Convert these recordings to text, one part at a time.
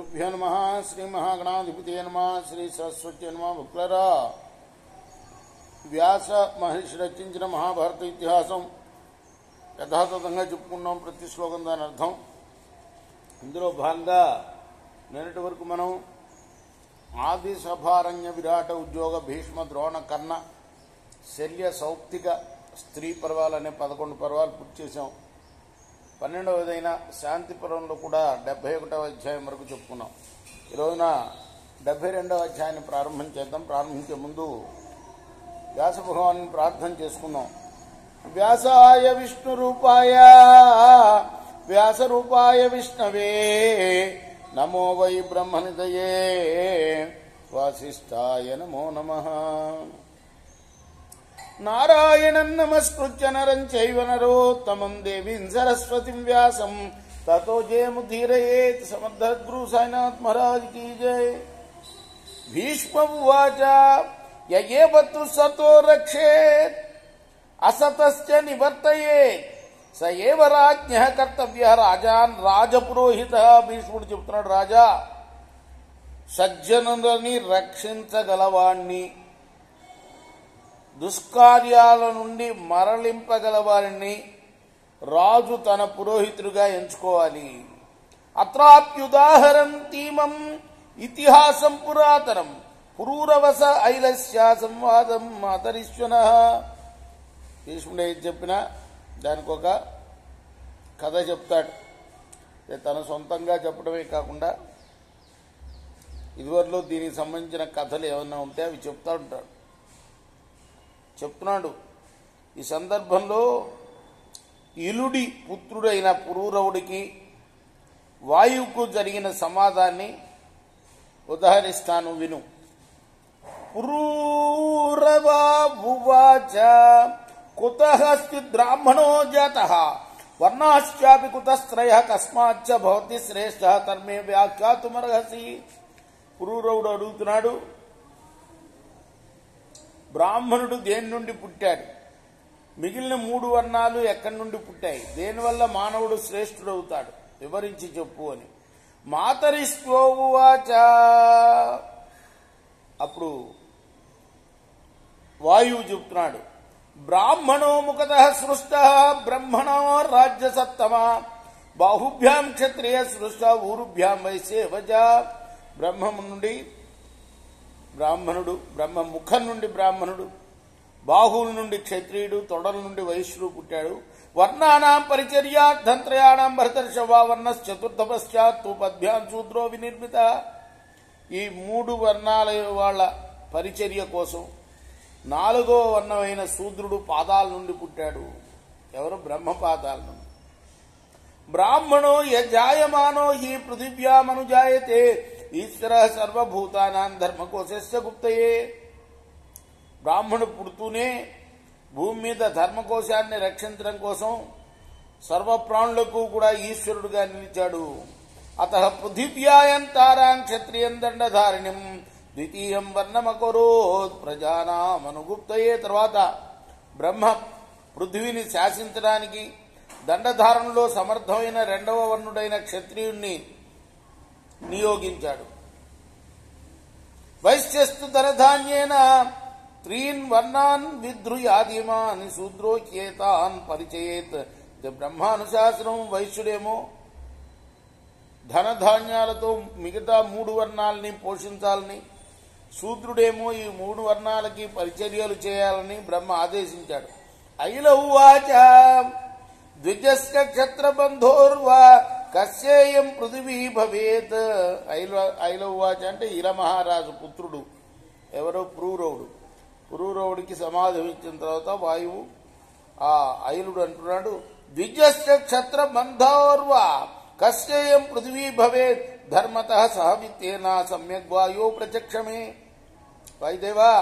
శ్రీగురుభ్యో నమః. శ్రీ మహాగణాధిపతయే నమః. శ్రీ సరస్వతి నమః. భక్తులారా, వ్యాస మహర్షి రచించిన మహాభారత ఇతిహాసం యథాతథంగా చెప్పుకున్నాం. ప్రతి శ్లోకం దాని అర్థం. ఇందులో భాగంగా నిన్నటి వరకు మనం ఆది సభారణ్య విరాట ఉద్యోగ భీష్మ ద్రోణ కర్ణ శల్య సౌప్తిక స్త్రీ పర్వాలనే 11 పర్వాలు పూర్తి చేశాం. 12వదైన శాంతి పర్వంలో కూడా 71వ అధ్యాయం వరకు చెప్పుకున్నాం. ఈ రోజున 72వ అధ్యాయాన్ని ప్రారంభం చేద్దాం. ప్రారంభించే ముందు వ్యాస భగవాన్ని ప్రార్థన చేసుకుందాం. వ్యాసాయ విష్ణు రూపాయ వ్యాస రూపాయ విష్ణవే నమో వై బ్రహ్మనిదయే వాసిష్ఠాయ నమో నమః. నారాయణం నమస్కృత్య నరం చైవ నరోత్తమం దేవీం సరస్వతిం వ్యాసం తతో జయముదీరయేత్. సమర్థగురు సాయినాథ్ మహారాజ్ కీ జై. భీష్మ ఉవాచ యయేవతు సతో రక్షేత్ అసతశ్చ నివర్తయేత్ స ఏవ రాజ్ఞః కర్తవ్యః రాజాన్ రాజపురోహితః. భీష్ముడు చెప్తున్నాడు, రాజా, సజ్జనులని రక్షించగలవాణ్ణి, దుష్కార్యాల నుండి మరలింపగలవారిని రాజు తన పురోహితుడిగా ఎంచుకోవాలి. అత్రాప్యుదాహరం తీమం ఇతిహాసం పురాతనం పురూరవస ఐలస్య సంవాదం మాతరిశ్వన. భీష్ముడు ఏం చెప్పినా దానికి ఒక కథ చెప్తాడు. తన సొంతంగా చెప్పడమే కాకుండా ఇదివరలో దీనికి సంబంధించిన కథలు ఏమన్నా ఉంటే అవి చెప్తా ఉంటాడు. చెప్తున్నాడు, ఈ సందర్భంలో ఇలుడి పుత్రుడైన పురూరవుడికి వాయువుకు జరిగిన సమాధాన్ని ఉదాహరిస్తాను, విను. పురూరవా ఉవాచ కుతః స్థిత్ బ్రాహ్మణో జాతః వర్ణాశ్చాపి కుతస్త్రయః కస్మాచ్చ భవతి శ్రేష్ఠః తర్మే వ్యాఖ్యాతుమర్హసి. పురూరవుడు అడుగుతున్నాడు, బ్రాహ్మణుడు దేని నుండి పుట్టాడు? మిగిలిన 3 వర్ణాలు ఎక్కడి నుండి పుట్టాయి? దేనివల్ల మానవుడు శ్రేష్ఠుడవుతాడు? వివరించి చెప్పు అని. మాతరిష్వోవాచ. అప్పుడు వాయువు చెప్తున్నాడు, బ్రాహ్మణో ముఖతః సృష్టః బ్రహ్మణో రాజ్యసత్తమ బాహుభ్యాం క్షత్రియ సృష్ట ఊరుభ్యాం వైశ్యేవజ. బ్రహ్మము నుండి బ్రాహ్మణుడు, బ్రహ్మ ముఖం నుండి బ్రాహ్మణుడు, బాహువుల నుండి క్షత్రియుడు, తొడల నుండి వైశ్యుడు పుట్టాడు. వర్ణానాం పరిచర్యార్థంత్రయాణం భరతర్షభ వర్ణశ్చతుర్థ పశ్చాత్తు పద్భ్యాం శూద్రో వినిర్మిత. ఈ 3 వర్ణాల వాళ్ళ పరిచర్య కోసం 4వ వర్ణమైన శూద్రుడు పాదాల నుండి పుట్టాడు. ఎవరు? బ్రహ్మ పాదాల నుండి. బ్రాహ్మణో యజాయమానో హి పృథివ్యామనుజాయతే ఈశ్వర సర్వభూతానాం ధర్మకోశస్య గుప్తయే. బ్రాహ్మణుడు పుడుతూనే భూమి మీద ధర్మకోశాన్ని రక్షించడం కోసం సర్వప్రాణులకు కూడా ఈశ్వరుడుగా నిలిచాడు. అతః పృథివ్యాయం తారాం క్షత్రియం దండధారిణిం ద్వితీయం వర్ణమకరోత్ ప్రజానామనుగుప్తయే. తర్వాత బ్రహ్మ పృథ్వీని శాసించడానికి దండధారణలో సమర్థమైన 2వ వర్ణుడైన క్షత్రియుణ్ణి నియోగించాడు. వైశ్యస్తు ధనధాన్యేన 3 వర్ణాన్ విద్రుయాదిమాన్ శూద్రోక్యేతాన్ పరిచయేత్. బ్రహ్మానుశాసనం. వైశ్యుడేమో ధనధాన్యాలతో మిగతా 3 వర్ణాలని పోషించాలని, శూద్రుడేమో ఈ 3 వర్ణాలకి పరిచర్యలు చేయాలని బ్రహ్మ ఆదేశించాడు. ఐల ఉవాచ ద్విజస్య క్షత్రబంధోర్వా కస్యేయం పృథివీ భవేత్. ఐల ఉవాచ అంటే ఇల మహారాజు పుత్రుడు. ఎవరో? పురూరవుడు. పురూరవుడికి సమాధి ఇచ్చిన తర్వాత వాయువు ఆ ఐలుడు అంటున్నాడు, ద్విజస్య క్షత్రబంధోర్వా కస్యేయం పృథివీ భవేత్ ధర్మతః సహ విత్తేన సమ్యక్ వాయో ప్రచక్షమే. వాయుదేవా,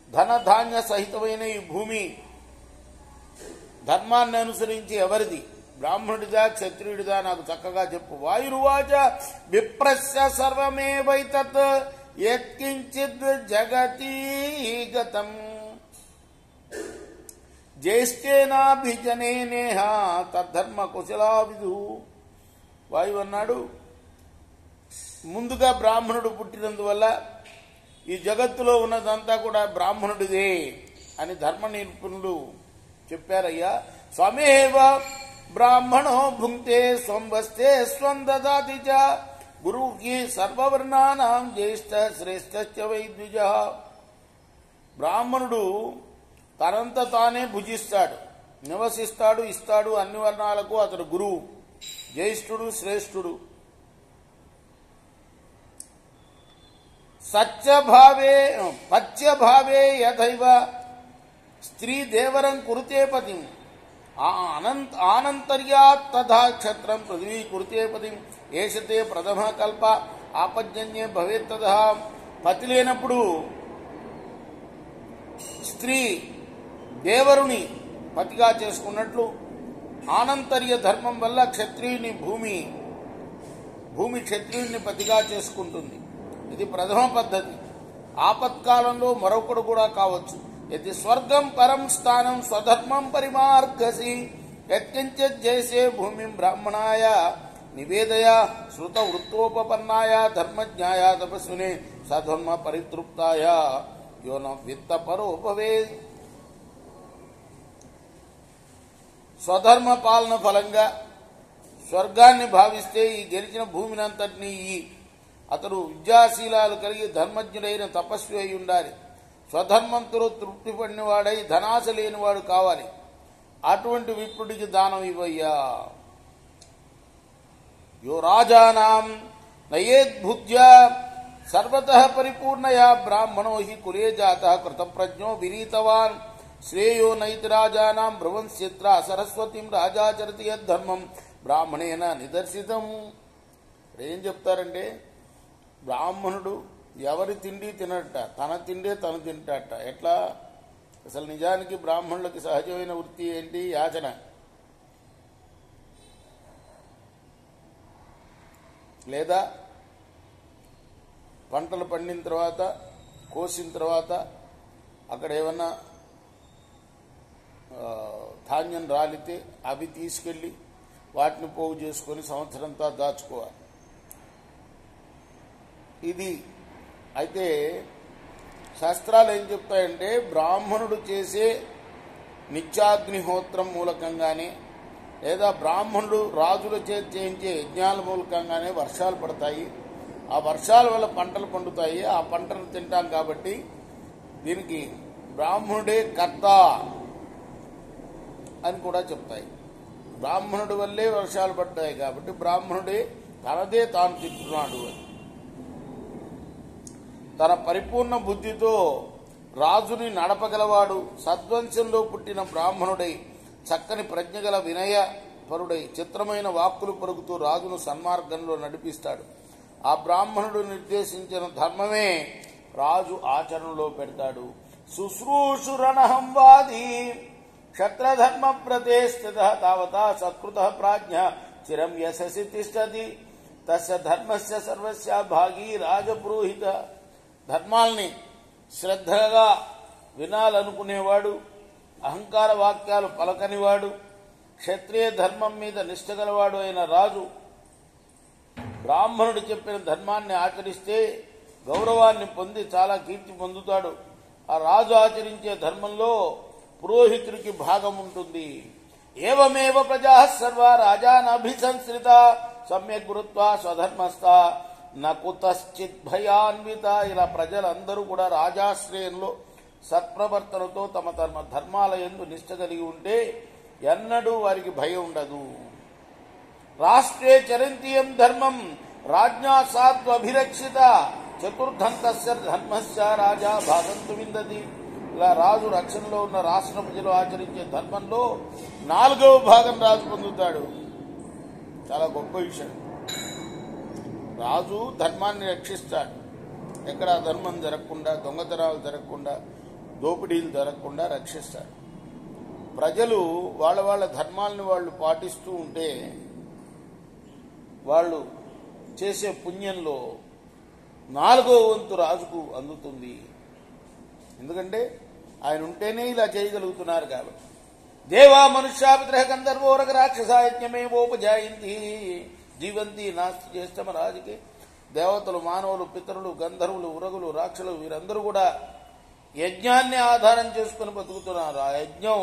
ధనధాన్య సహితమైన ఈ భూమి ధర్మాన్ని అనుసరించి ఎవరిది? బ్రాహ్మణుడిదా క్షత్రియుడిదా? నాకు చక్కగా చెప్పు. వాయురువాచ విప్రస్య సర్వమేవైతత్ యత్కించిద్ జగతి గతం జ్యేష్ఠేనాభిజనేనేహ తద్ధర్మ కుశలా విదు. వాయువు అన్నాడు, ముందుగా బ్రాహ్మణుడు పుట్టినందువల్ల ఈ జగత్తులో ఉన్నదంతా కూడా బ్రాహ్మణుడిదే అని ధర్మ నిరూపణులు చెప్పారయ్యా. స్వమేవ బ్రాహ్మణో భుంక్తే స్వం వస్తే స్వం దదాతి చ గురువుకి సర్వవర్ణానాం జ్యేష్ఠ శ్రేష్ఠ వైద్యుజ. బ్రాహ్మణుడు తనంత తానే భుజిస్తాడు, నివసిస్తాడు, ఇస్తాడు. అన్ని వర్ణాలకు అతడు గురువు, జ్యేష్ఠుడు, శ్రేష్ఠుడు. సత్యభావే పత్యభావే యథైవ స్త్రీ దేవరం కురుతే పతిం ఆనంతర్యాత్ తథా క్షత్రం పృథివీ కురుతే పతిం ఏషతే ప్రథమ కల్ప ఆపజ్జన్యే భవేత్ తథా. పతి లేనప్పుడు స్త్రీ దేవరుని పతిగా చేసుకున్నట్లు ఆనంతర్య ధర్మం వల్ల క్షత్రియుని భూమి క్షత్రియుని పతిగా చేసుకుంటుంది. ఇది ప్రథమ పద్ధతి. ఆపత్కాలంలో మరొకడు కూడా కావచ్చు. యది స్వర్గం పరం స్థానం స్వధర్మం పరిమార్గసి యత్కించిత్ జైసే భూమిం బ్రాహ్మణాయ నివేదయ శృత వృత్తోపపన్నాయ ధర్మజ్ఞాయ తపస్వినే సధర్మ పరితృప్తాయ యో న విత్త పరోపవే. స్వధర్మ పాలన ఫలంగా స్వర్గాన్ని భావిస్తే ఈ గెలిచిన భూమినంతటినీ అతడు విద్యాశీలాలు కలిగి ధర్మజ్ఞుడైన తపస్వి అయి ఉండాలి. స్వధర్మంతో తృప్తి పడినవాడై ధనాశ లేనివాడు కావాలి. అటువంటి విప్రుడికి దానం ఇవ్వయ్యా. యో రాజానాం నయేద్భుత్య సర్వతః పరిపూర్ణయా బ్రాహ్మణో హి కులే జాతః కృతప్రజ్ఞో వినీతవాన్ శ్రేయో నైతి రాజానాం బ్రువన్స్యత్ర సరస్వతిం రాజాచరతి యద్ధర్మం బ్రాహ్మణేన నిదర్శితం. ఏం చెప్తారంటే, బ్రాహ్మణుడు ఎవరి తిండి తినట, తన తిండే తను తింటాట. ఎట్లా? అసలు నిజానికి బ్రాహ్మణులకి సహజమైన వృత్తి ఏంటి? యాచన. లేదా పంటలు పండిన తర్వాత, కోసిన తర్వాత అక్కడ ఏమన్నా ధాన్యం రాలితే అవి తీసుకెళ్ళి వాటిని పోగు చేసుకొని సంవత్సరంతా దాచుకోవాలి. ఇది అయితే శాస్త్రాలు ఏం చెప్తాయంటే, బ్రాహ్మణుడు చేసే నిత్యాగ్నిహోత్రం మూలకంగానే లేదా బ్రాహ్మణుడు రాజుల చేయించే యజ్ఞాల మూలకంగానే వర్షాలు పడతాయి. ఆ వర్షాల వల్ల పంటలు పండుతాయి. ఆ పంటలు తింటాం కాబట్టి దీనికి బ్రాహ్మణుడే కర్త అని కూడా చెప్తాయి. బ్రాహ్మణుడి వల్లే వర్షాలు పడ్డాయి కాబట్టి బ్రాహ్మణుడే తనదే తాను తింటున్నాడు అని. తన పరిపూర్ణ బుద్ధితో రాజుని నడపగలవాడు, సద్వంశంలో పుట్టిన బ్రాహ్మణుడై చక్కని ప్రజ్ఞగల వినయపరుడై చిత్రమైన వాక్కులు పలుకుతూ రాజును సన్మార్గంలో నడిపిస్తాడు. ఆ బ్రాహ్మణుడు నిర్దేశించిన ధర్మమే రాజు ఆచరణలో పెడతాడు. శుశ్రూషురణహంవాది క్షత్రధర్మ ప్రతిష్ఠిత తావతా సత్కృత ప్రాజ్ఞ చిరం యశసి తిష్టతి తస్య ధర్మస్య సర్వస్య భాగీ రాజపురోహిత. ధర్మాల్ని శ్రద్ధగా వినాలనుకునేవాడు, అహంకార వాక్యాలు పలకనివాడు, క్షత్రియ ధర్మం మీద నిష్ఠగలవాడు అయిన రాజు బ్రాహ్మణుడు చెప్పిన ధర్మాన్ని ఆచరిస్తే గౌరవాన్ని పొంది చాలా కీర్తి పొందుతాడు. ఆ రాజు ఆచరించే ధర్మంలో పురోహితుడికి భాగం ఉంటుంది. ఏవమేవ ప్రజా సర్వ రాజానభిసంశ్రిత సమ్యక్ గురుత్వ స్వధర్మస్థ నకుతశ్చిత్ భయాన్విత. ఇలా ప్రజలందరూ కూడా రాజాశ్రయంలో సత్ప్రవర్తనతో తమ తమ ధర్మాల యందు నిష్ఠ కలిగి ఉంటే ఎన్నడూ వారికి భయం ఉండదు. రాష్ట్రే చరంతీయం ధర్మం రాజ్ఞా సాత్వభిరక్షిత చతుర్థంతస్య ధర్మస్య రాజా భాగంతు విందతి. ఇలా రాజు రక్షణలో ఉన్న రాష్ట్ర ప్రజలు ఆచరించే ధర్మంలో 4వ భాగం రాజు పొందుతాడు. చాలా గొప్ప విషయం. రాజు ధర్మాన్ని రక్షిస్తాడు. ఎక్కడ ధర్మం జరగకుండా, దొంగతనాలు జరగకుండా, దోపిడీలు జరగకుండా రక్షిస్తాడు. ప్రజలు వాళ్ళ వాళ్ళ ధర్మాలను వాళ్ళు పాటిస్తూ ఉంటే వాళ్ళు చేసే పుణ్యంలో 4వ వంతు రాజుకు అందుతుంది. ఎందుకంటే ఆయన ఉంటేనే ఇలా చేయగలుగుతున్నారు కాబట్టి. దేవా మనుష్యాపిత్రహ గంధర్వోరగ రాక్షసాయజ్ఞమేవోపజాయంతి జీవంతి నాస్తి జ్యేష్ఠమ రాజుకి దేవతలు, మానవులు, పితరులు, గంధర్వులు, ఉరగులు, రాక్షసులు వీరందరూ కూడా యజ్ఞాన్ని ఆధారం చేసుకుని బతుకుతున్నారు. ఆ యజ్ఞం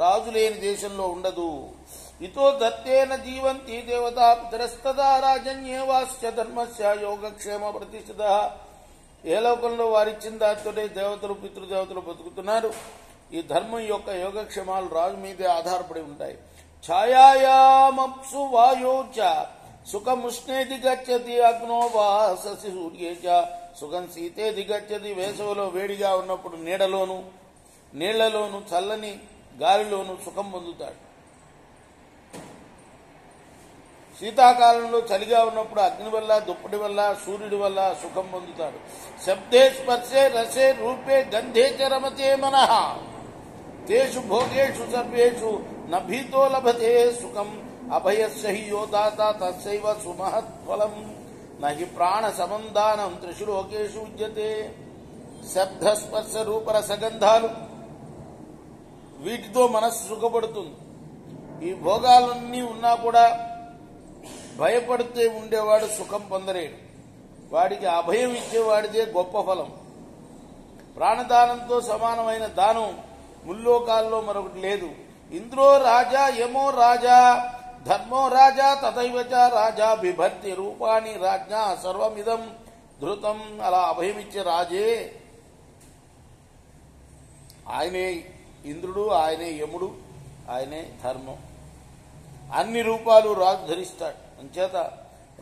రాజు లేని దేశంలో ఉండదు. ఇతో దత్తేన జీవంతి దేవతా పితరస్తదా రాజన్యేవాశ్చ ధర్మస్య యోగక్షేమ ప్రతిష్ఠిత. ఏ లోకంలో వారిచ్చిన దాంతోనే దేవతలు, పితృదేవతలు బతుకుతున్నారు. ఈ ధర్మం యొక్క యోగక్షేమాలు రాజు మీదే ఆధారపడి ఉంటాయి. ఛాయాయామప్సు వాయోచ సుఖముష్ణేది గచ్చతి అగ్నో వాససి సూర్యేచ సుఖం శీతేది గచ్చతి. వేసవిలో వేడిగా ఉన్నప్పుడు నీడలోను, నీళ్లలోను, చల్లని గాలిలోను సుఖం పొందుతాడు. శీతాకాలంలో చలిగా ఉన్నప్పుడు అగ్ని వల్ల, దుప్పటి వల్ల, సూర్యుడి వల్ల సుఖం పొందుతాడు. శబ్దే, స్పర్శే, రసే, రూపే, గంధే చ రమతే మనః తేషు భోగేషు సర్వేషు నభీతో లభతే సుఖం అభయస్య హి యో దాత తస్సైవ సుమహత్ఫలం నహి ప్రాణ సమందానం త్రిషు లోకేషు ఉజ్యతే. శబ్ద, స్పర్శ, రూపరసగంధాలు వీటితో మనస్సు సుఖపడుతుంది. ఈ భోగాలన్నీ ఉన్నా కూడా భయపడితే ఉండేవాడు సుఖం పొందలేడు. వాడికి అభయం ఇచ్చేవాడిదే గొప్ప ఫలం. ప్రాణదానంతో సమానమైన దానం ముల్లోకాల్లో మరొకటి లేదు. ఇంద్రో రాజా, యమో రాజా, ధర్మో రాజా, తథైవచ రాజా బిభర్తి రూపాణి రాజ్ఞా సర్వమిదం ధృతం. అలా అభయమిచ్చే రాజే ఆయనే ఇంద్రుడు, ఆయనే యముడు, ఆయనే ధర్మం. అన్ని రూపాలు రాజు ధరిస్తాడు. అంచేత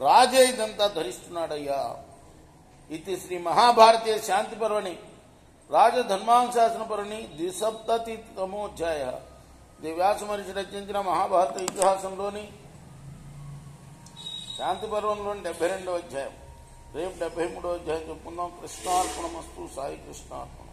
రాజే ఇదంతా ధరిస్తున్నాడయ్యా. ఇది శ్రీ మహాభారతీయ శాంతి పర్వణి రాజధర్మానుశాసన పర్వణి 270తమోధ్యాయ. ఇది వ్యాస మహర్షి రచించిన మహాభారత ఇతిహాసంలోని శాంతి పర్వంలోని 72వ అధ్యాయం. రేపు 73వ అధ్యాయం చెప్పుకుందాం. కృష్ణార్పణమస్తు. సాయి కృష్ణార్పణ.